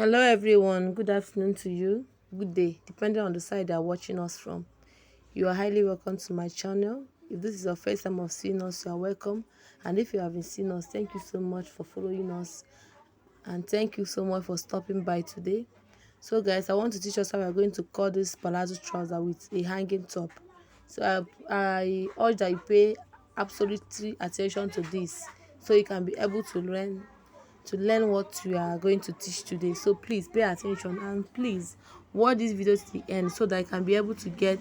Hello everyone, good afternoon to you, good day, depending on the side you are watching us from. You are highly welcome to my channel. If this is your first time of seeing us, you are welcome. And if you haven't seen us, thank you so much for following us. And thank you so much for stopping by today. So guys, I want to teach us how we are going to cut this palazzo trouser with a hanging top. So I urge that you pay absolutely attention to this so you can be able to learn what we are going to teach today. So please pay attention and please watch this video to the end so that I can be able to get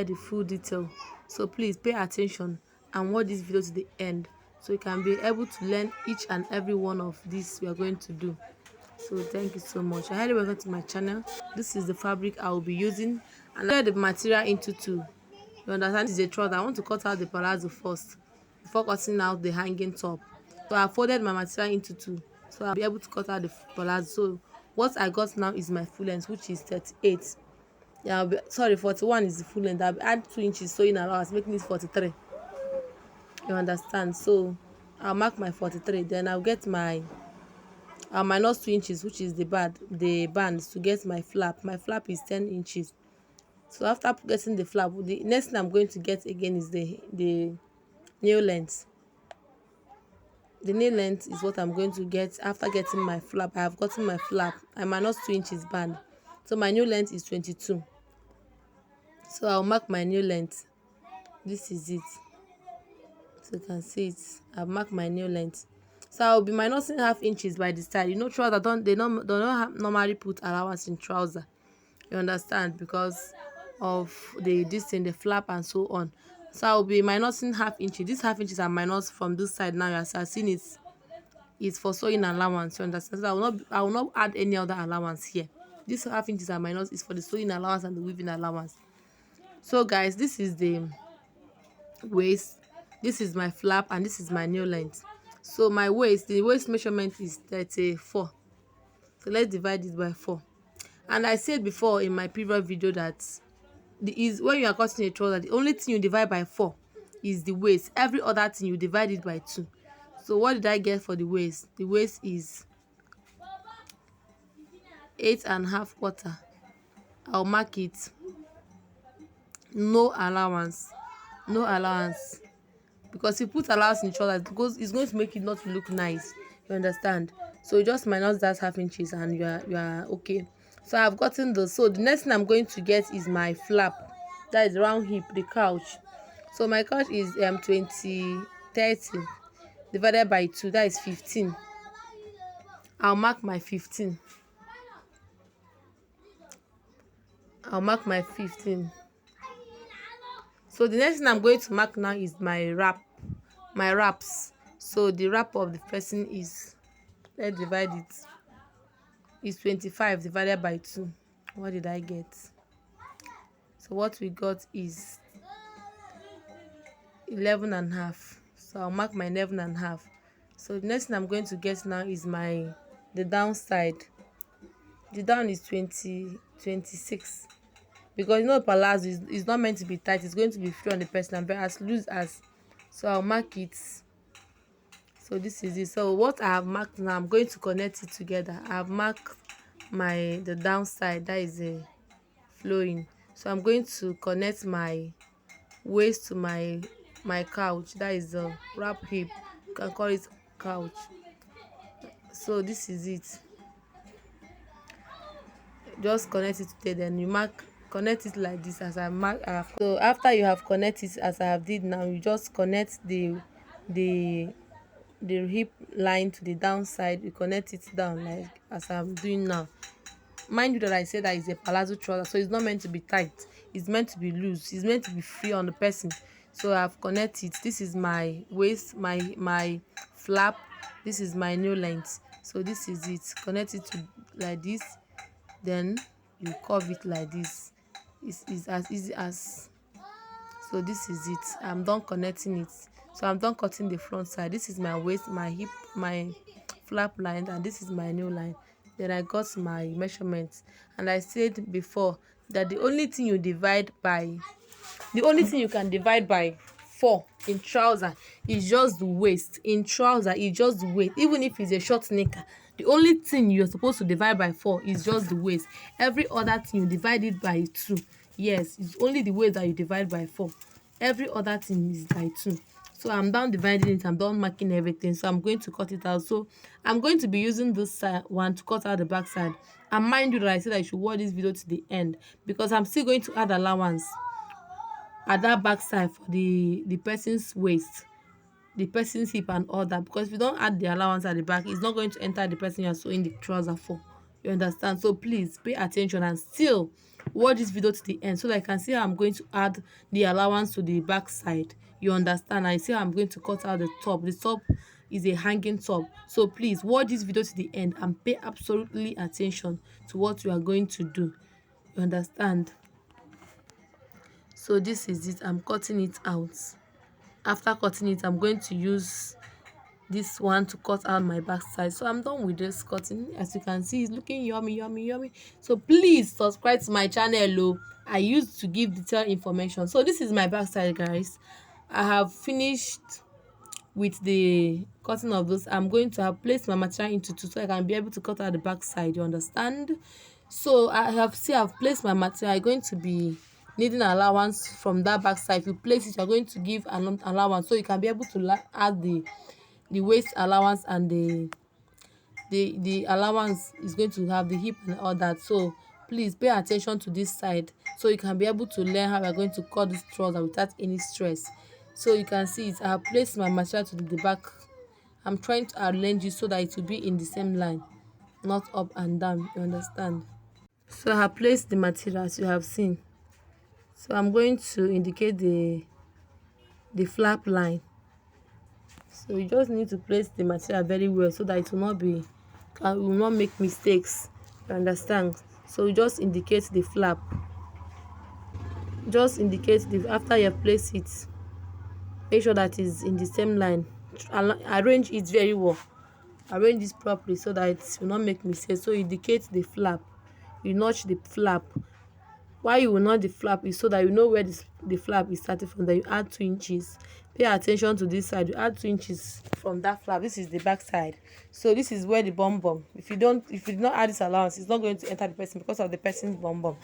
the full detail. So please pay attention and watch this video to the end so you can be able to learn each and every one of this we are going to do. So thank you so much. I highly welcome to my channel. This is the fabric I will be using, and I cut the material into two. You understand? It's a trouser. I want to cut out the palazzo first before cutting out the hanging top. So I folded my material into two so I'll be able to cut out the palazzo. So what I got now is my full length, which is 38. Yeah, 41 is the full length. I'll add 2 inches sewing allowance, making it 43. You understand? So I'll mark my 43, then I'll get my minus 2 inches, which is the bands to get my flap. My flap is 10 inches. So after getting the flap, the next thing I'm going to get again is the nail length. The nail length is what I'm going to get after getting my flap. I have gotten my flap. I minus 2 inches band, so my nail length is 22. So I'll mark my nail length. This is it. So you can see it. I've marked my nail length. So I'll be minusing half inches by the side. You know, trouser don't normally put allowance in trouser. You understand, because of the flap and so on. So I'll be minusing half inches. These half inches are minus from this side now. As I've seen it, it's for sewing allowance. You understand? So I will not add any other allowance here. These half inches are minus is for the sewing allowance and the weaving allowance. So guys, this is the waist, this is my flap, and this is my nail length. So my waist, the waist measurement is 34. So let's divide it by 4. And I said before in my previous video that when you are cutting a trouser, the only thing you divide by 4 is the waist. Every other thing you divide it by 2. So what did I get for the waist? The waist is 8.5 quarter. I'll mark it. No allowance, because if you put allowance in trouser, it's going to make it not look nice. You understand? So you just minus that half inches and you are okay. So I've gotten so the next thing I'm going to get is my flap. That is round hip, the couch. So my couch is 30 divided by 2, that is 15. I'll mark my 15. So the next thing I'm going to mark now is my wraps. So the wrap of the person is, let's divide it, is 25 divided by 2. What did I get? So what we got is 11.5. So I'll mark my 11.5. So the next thing I'm going to get now is the downside. The down is 26, because you know palazzo is not meant to be tight. It's going to be free on the person and as loose as. So I'll mark it. So this is it. So what I have marked now, I'm going to connect it together. I have marked the downside, that is a flowing. So I'm going to connect my waist to my couch, that is the wrap hip. You can call it couch. So this is it. Just connect it together, then you connect it like this as I mark. So after you have connected as I have did now, you just connect the hip line to the downside. You connect it down like as I'm doing now. Mind you that I said that it's a palazzo trouser, so it's not meant to be tight. It's meant to be loose. It's meant to be free on the person. So I've connected. This is my waist, my flap. This is my nail length. So this is it. Connect it to like this. Then you curve it like this. It's as easy as. So this is it. I'm done connecting it. So I'm done cutting the front side. This is my waist, my hip, my flap line, and this is my nail line. Then I got my measurements, and I said before that the only thing you can divide by 4 in trouser is just the waist. In trouser, it's just the waist. Even if it's a short knicker, The only thing you're supposed to divide by 4 is just the waist. Every other thing you divide it by 2. Yes, it's only the waist that you divide by 4. Every other thing is by 2. So I'm done dividing it, I'm done marking everything, so I'm going to cut it out. So I'm going to be using this side one to cut out the back side. And mind you that I said I should watch this video to the end, because I'm still going to add allowance at that back side for the person's waist, the person's hip and all that, because if you don't add the allowance at the back, it's not going to enter the person you're sewing the trouser for. You understand? So please pay attention and still watch this video to the end, so that I can see how I'm going to add the allowance to the back side. You understand? I see how I'm going to cut out the top. The top is a hanging top, so please watch this video to the end and pay absolutely attention to what you are going to do. You understand? So this is it. I'm cutting it out. After cutting it, I'm going to use this one to cut out my back side. So I'm done with this cutting. As you can see, it's looking yummy, yummy, yummy. So please subscribe to my channel. Oh, I used to give detailed information. So this is my back side, guys. I have finished with the cutting of this. I'm going to have placed my material into two, so I can be able to cut out the back side. You understand? So I've placed my material. I'm going to be needing allowance from that back side. If you place it, you're going to give an allowance, so you can be able to add the waist allowance, and the allowance is going to have the hip and all that. So please pay attention to this side, so you can be able to learn how we're going to cut this trouser without any stress. So you can see it. I have placed my material to the back. I'm trying to arrange it so that it will be in the same line, not up and down. You understand? So I have placed the material as you have seen. So I'm going to indicate the flap line. So you just need to place the material very well, so that it will not make mistakes. You understand? So you just indicate the flap. Just indicate the after you have placed it. Make sure that it's in the same line. Arrange it very well. Arrange this properly so that it will not make mistakes. So indicate the flap. You notch the flap. Why you will notch the flap is so that you know where the flap is starting from. Then you add 2 inches. Pay attention to this side. You add 2 inches from that flap. This is the back side. So this is where the bum. If you did not add this allowance, it's not going to enter the person because of the person's bum.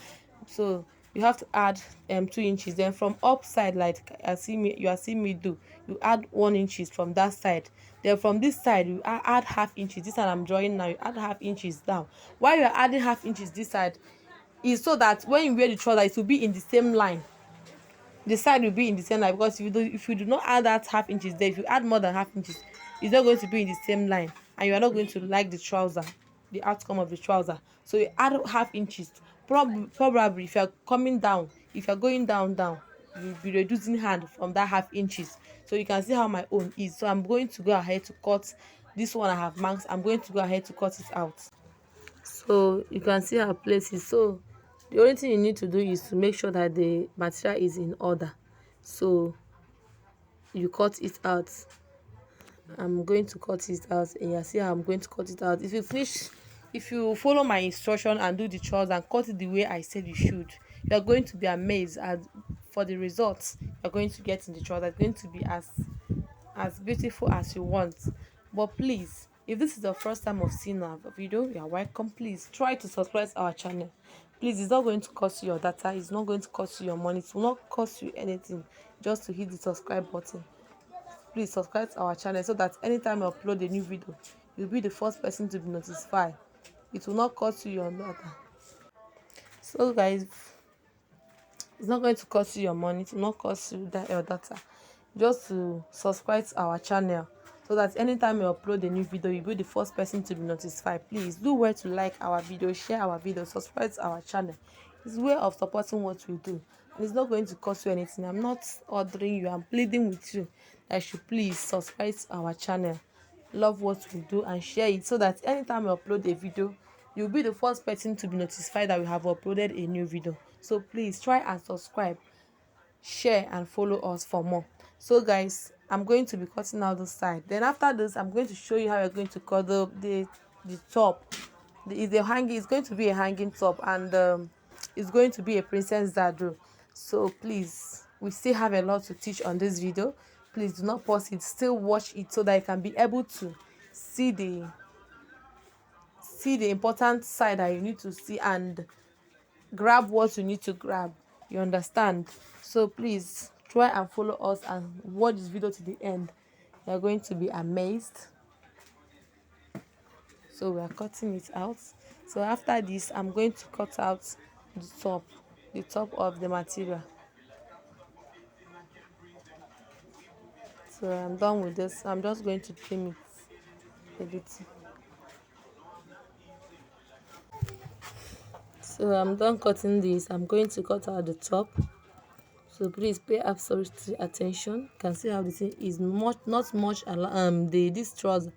So you have to add 2 inches. Then from up side, like you are seeing me do, you add 1 inches from that side. Then from this side, you add half inches. This one I'm drawing now, you add half inches down. Why you are adding half inches this side is so that when you wear the trouser, it will be in the same line. The side will be in the same line, because if you do not add that half inches there, if you add more than half inches, it's not going to be in the same line, and you are not going to like the trouser, the outcome of the trouser. So you add half inches. Probably if you are coming down, if you are going down, you'll be reducing hand from that half inches. So you can see how my own is. So I'm going to go ahead to cut this one. I have marks. I'm going to go ahead to cut it out. So you can see our places. So the only thing you need to do is to make sure that the material is in order. So you cut it out. I'm going to cut it out, and you see how I'm going to cut it out. If you follow my instruction and do the chores and cut it the way I said you should, you are going to be amazed for the results you're going to get in the trouser. It's going to be as beautiful as you want. But please, if this is the first time of seeing our video, you are welcome. Please try to subscribe to our channel. Please, it's not going to cost you your data, it's not going to cost you your money, it will not cost you anything, just to hit the subscribe button. Please subscribe to our channel, so that anytime I upload a new video, you'll be the first person to be notified. It will not cost you your data. So guys, it's not going to cost you your money, it will not cost you your data, just to subscribe to our channel, so that anytime we upload a new video, you'll be the first person to be notified. Please do well to like our video, share our video, subscribe to our channel. It's a way of supporting what we do, and it's not going to cost you anything. I'm not ordering you, I'm pleading with you that you should please subscribe to our channel, love what we do, and share it, so that anytime we upload a video, you'll be the first person to be notified that we have uploaded a new video. So please try and subscribe, share, and follow us for more. So guys, I'm going to be cutting out the side. Then after this, I'm going to show you how you're going to cut the top. It's going to be a hanging top, and it's going to be a princess zadro. So please, we still have a lot to teach on this video. Please do not pause it, still watch it, so that you can be able to see see the important side that you need to see and grab what you need to grab. You understand? So please try and follow us and watch this video to the end. You're going to be amazed. So we are cutting it out. So after this, I'm going to cut out the top of the material. So I'm done with this. I'm just going to trim it a bit. So I'm done cutting this. I'm going to cut out the top. So please pay absolute attention. You can see how the thing is not much. This trouser,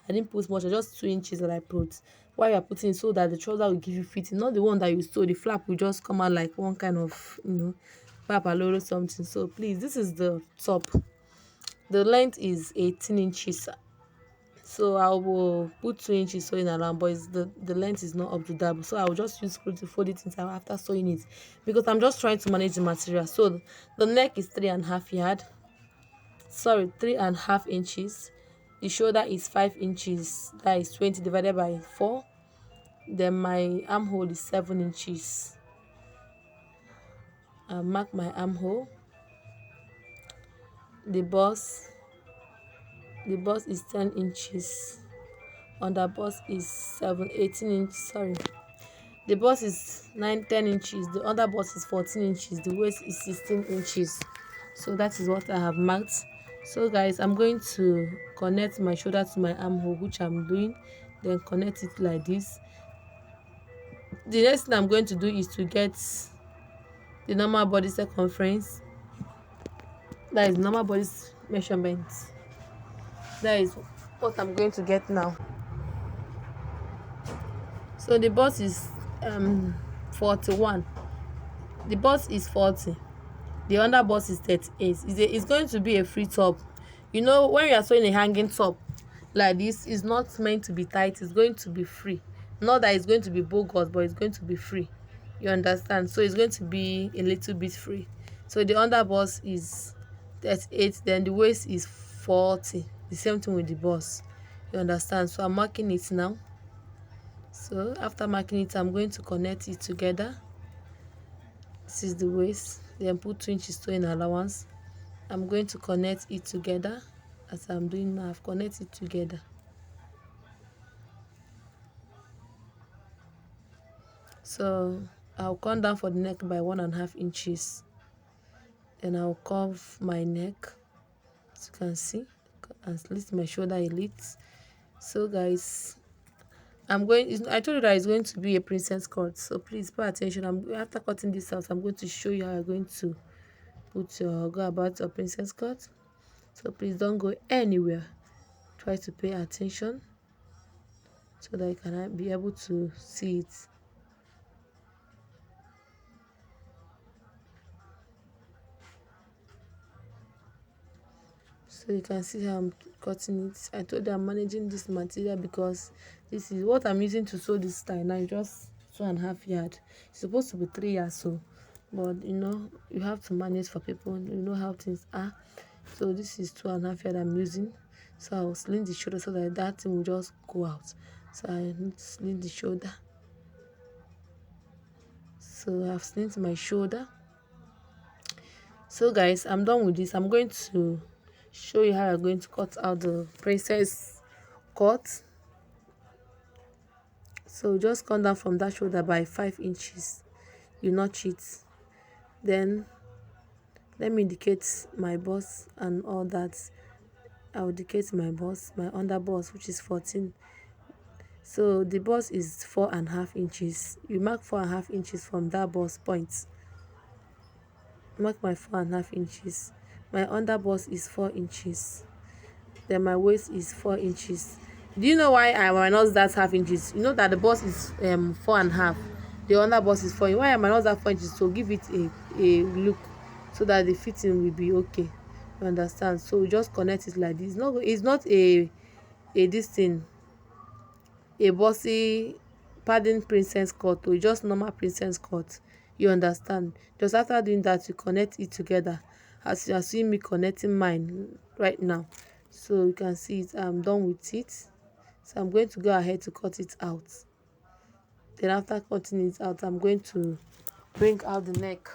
I didn't put much. Just 2 inches that I put. Why you are putting it so that the trouser will give you fitting, not the one that you sew. The flap will just come out like one kind of papalolo something. So please, this is the top. The length is 18 inches. So I will put 2 inches sewing around, but the length is not up to that. So I will just use screw to fold it inside after sewing it, because I'm just trying to manage the material. So the neck is 3.5 yard. Sorry, 3.5 inches. The shoulder is 5 inches. That is 20 divided by 4. Then my armhole is 7 inches. I'll mark my armhole. The bust is 10 inches. Under bust is 18 inches. Sorry, the bust is 10 inches. The under bust is 14 inches. The waist is 16 inches. So that is what I have marked. So guys, I'm going to connect my shoulder to my armhole, which I'm doing. Then connect it like this. The next thing I'm going to do is to get the normal body circumference. That is normal body measurement. That is what I'm going to get now. So the bust is 41. The bust is 40. The under bust is 38. It's going to be a free top. You know, when you are sewing a hanging top like this, it's not meant to be tight. It's going to be free. Not that it's going to be bogus, but it's going to be free. You understand? So it's going to be a little bit free. So the under bust is 38. Then the waist is 40. The same thing with the bust. You understand? So I'm marking it now. So after marking it, I'm going to connect it together. This is the waist. Then put 2 inches sewing allowance. I'm going to connect it together as I'm doing now. I've connected it together. So I'll come down for the neck by 1.5 inches. Then I'll curve my neck, as you can see, and slit my shoulder a little. So guys, I told you that it's going to be a princess cut, so please pay attention. After cutting this out, I'm going to show you how you're going to go about your princess cut. So please don't go anywhere. Try to pay attention so that you can be able to see it. So you can see how I'm cutting it. I told you I'm managing this material because this is what I'm using to sew this style now. Just 2.5 yard. It's supposed to be 3 yards, so but you have to manage for people. You know how things are. So this is 2.5 yard I'm using. So I'll sling the shoulder so that thing will just go out. So I need to sling the shoulder. So I've slinged my shoulder. So guys, I'm done with this. I'm going to show you how I'm going to cut out the princess cut. So just come down from that shoulder by 5 inches. You notch it. Then let me indicate my bust and all that. I'll indicate my bust, my under bust, which is 14. So the bust is 4.5 inches. You mark 4.5 inches from that bust point. Mark my 4.5 inches. My under bust is 4 inches. Then my waist is 4 inches. Do you know why I minus that half inches? You know that the bust is 4.5. The under bust is 4. Why I minus that 4 inches? To give it a look, so that the fitting will be okay. You understand? So we just connect it like this. It's not a this thing, a bossy padding princess cut, or just normal princess cut. You understand? Just after doing that, you connect it together as you are seeing me connecting mine right now. So you can see it. I'm done with it. So I'm going to go ahead to cut it out. Then after cutting it out, I'm going to bring out the neck,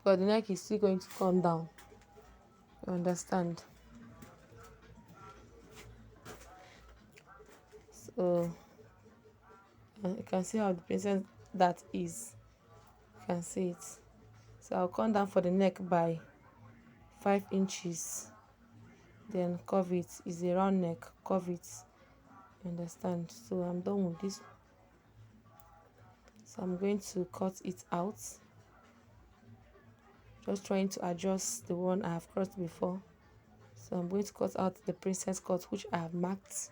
but the neck is still going to come down. You understand? So you can see how the princess that is. You can see it. So I'll come down for the neck by 5 inches. Then curve it. It's a round neck. Curve it. You understand? So I'm done with this. So I'm going to cut it out. Just trying to adjust the one I have crossed before. So I'm going to cut out the princess cut which I have marked.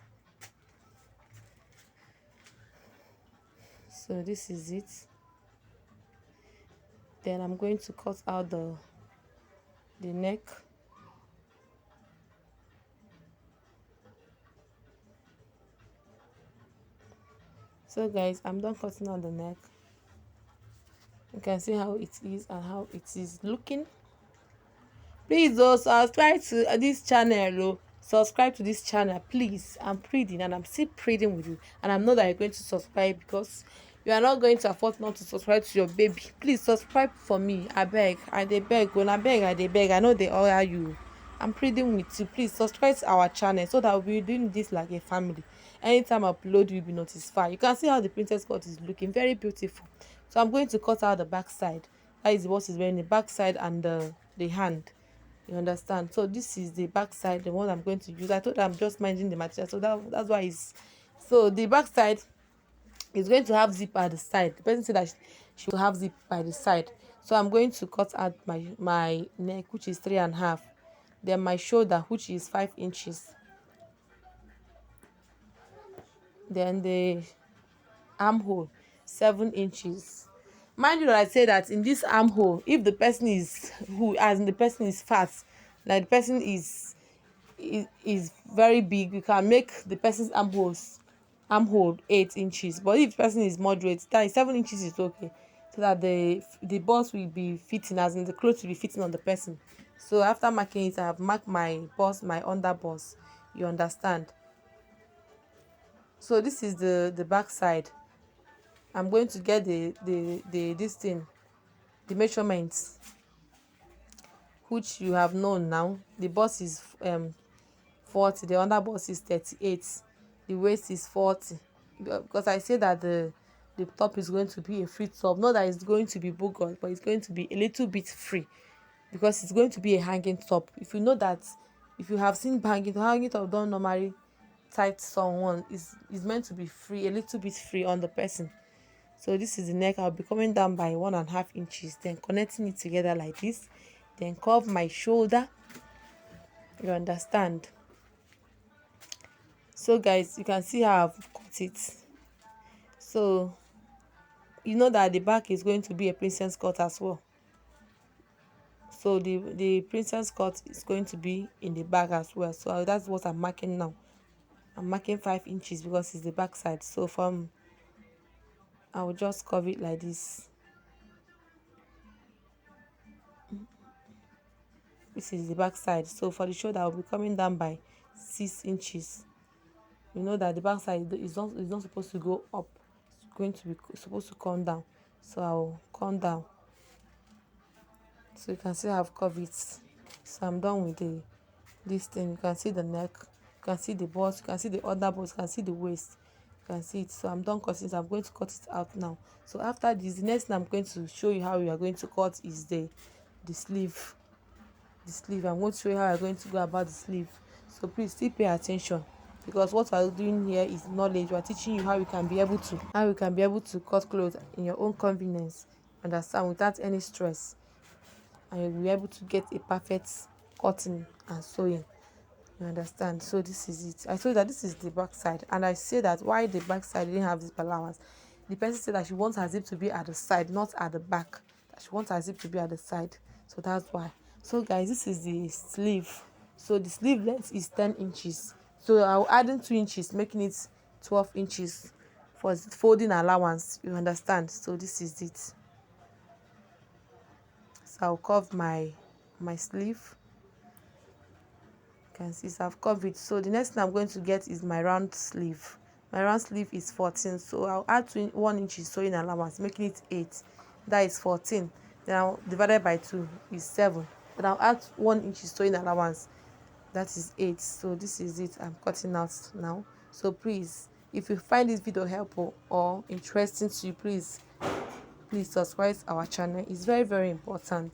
So this is it. Then I'm going to cut out the neck. So guys, I'm done cutting out the neck. You can see how it is and how it is looking. Please though, subscribe to this channel. Subscribe to this channel, please. I'm pleading and I'm still pleading with you, and I know that you're going to subscribe because you are not going to afford not to subscribe to your baby. Please subscribe for me. I beg, I dey beg. When I beg, I dey beg. I know they all are you. I'm pleading with you. Please subscribe to our channel so that we'll be doing this like a family. Anytime I upload, you'll be notified. You can see how the princess cut is looking very beautiful. So I'm going to cut out the back side. That is what is wearing, the back side and the hand. You understand? So this is the back side, the one I'm going to use. I thought I'm just minding the material, so that's why it's. So the back side is going to have zip at the side. The person said that she will have zip by the side. So I'm going to cut out my neck, which is 3.5. Then my shoulder, which is 5 inches. Then the armhole, 7 inches. Mind you that I say that in this armhole, if the person is as in the person is fat, like the person is very big, you can make the person's armhole 8 inches. But if the person is moderate, that is 7 inches is okay, so that the bust will be fitting, as in the clothes will be fitting on the person. So after marking it, I have marked my bust, my under bust. You understand? So this is the back side. I'm going to get the this thing, the measurements, which you have known now. The bust is 40, the under bust is 38, the waist is 40, because I say that the top is going to be a free top, not that it's going to be bogus, but it's going to be a little bit free, because it's going to be a hanging top. If you know that, if you have seen hanging top don't normally tight someone, is meant to be free, a little bit free on the person. So this is the neck. I'll be coming down by 1.5 inches, then connecting it together like this, then curve my shoulder. You understand? So guys, you can see how I've cut it. So you know that the back is going to be a princess cut as well. So the princess cut is going to be in the back as well. So that's what I'm marking now. I'm marking 5 inches because it's the back side. So I will just cover it like this. This is the back side. So for the shoulder, I'll be coming down by 6 inches. You know that the back side is not supposed to go up. It's going to be supposed to come down. So I'll come down. So you can see I've covered it. So I'm done with this thing. You can see the neck, you can see the bust, you can see the other bust, you can see the waist, you can see it. So I'm done cutting it. I'm going to cut it out now. So after this, the next thing I'm going to show you how we are going to cut is the sleeve. I'm going to show you how we're going to go about the sleeve. So please still pay attention, because what we're doing here is knowledge. We're teaching you how you can be able to cut clothes in your own convenience, understand, without any stress, and you'll be able to get a perfect cutting and sewing. You understand? So this is it. I told you that this is the back side, and I say that why the back side didn't have this allowance. The person said that she wants her zip to be at the side, not at the back. That she wants her zip to be at the side. So that's why. So guys, this is the sleeve. So the sleeve length is 10 inches. So I'll add in 2 inches, making it 12 inches for folding allowance. You understand? So this is it. So I'll curve my sleeve. You can see, so I've covered it. So the next thing I'm going to get is my round sleeve. My round sleeve is 14, so I'll add 1 inch sewing allowance, making it 8. That is 14. Then I'll divide by 2 is 7. Then I'll add 1 inch sewing allowance, that is 8. So this is it I'm cutting out now. So please, if you find this video helpful or interesting to you, please subscribe to our channel. It's very, very important.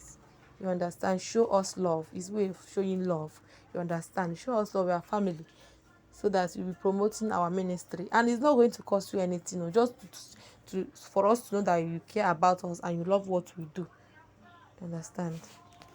You understand? Show us love. It's way of showing love. You understand? Show us love, we are family, so that we'll be promoting our ministry. And it's not going to cost you anything, no, just for us to know that you care about us and you love what we do. You understand?